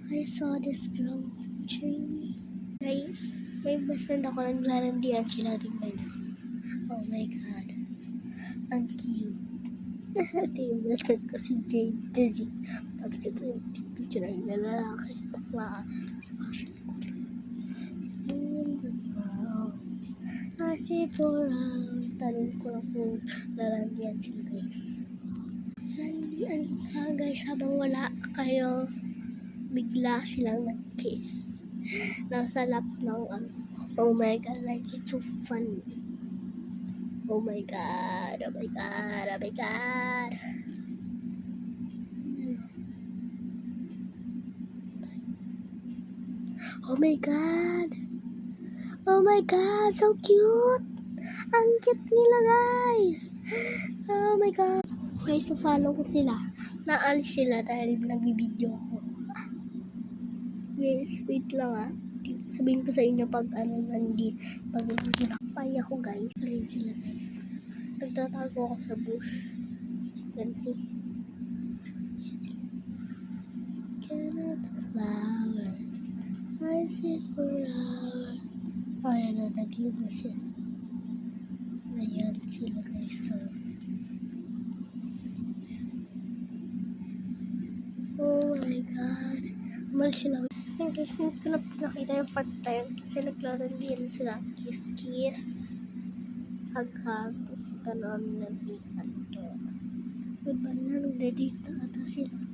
I saw this girl tree. Guys, may best friend ako, naglalandian sila, tingnan niyo. Oh my god. Ang cute. Ito yung best friend ko si Jade Dizzy. Tapos ito yung picture ng lalaki. Bakla. In the house, I sit around. Tanong ko lang kung lalandian sila, guys. Lalandian ka, guys, habang wala kayo. Bigla silang nag-kiss. Nasa lap ng oh my god, like it's so fun. Oh my god, oh my god, oh my god. Oh my god. Oh my god, so cute. Ang cute nila, guys. Oh my god. Okay, so follow ko sila. Naalis sila dahil nagbibideo ko. Guys, wait lang sabihin ko sa inyo pag pag nakapay ako, guys. Ayun sila, guys. Nagtatago ako sa bush. You can see. Cannot flowers. I sit for hours. Ayan na, nag-iba sila. Ayan sila, guys. So, oh my god. Umalis sila. Ayun, guys, hindi ko na pinakita yung part tayo kasi naglalandian sila. Kiss, kiss. Hag-hag. Ganon na dito. Goodbye na, nagdadate na ata sila.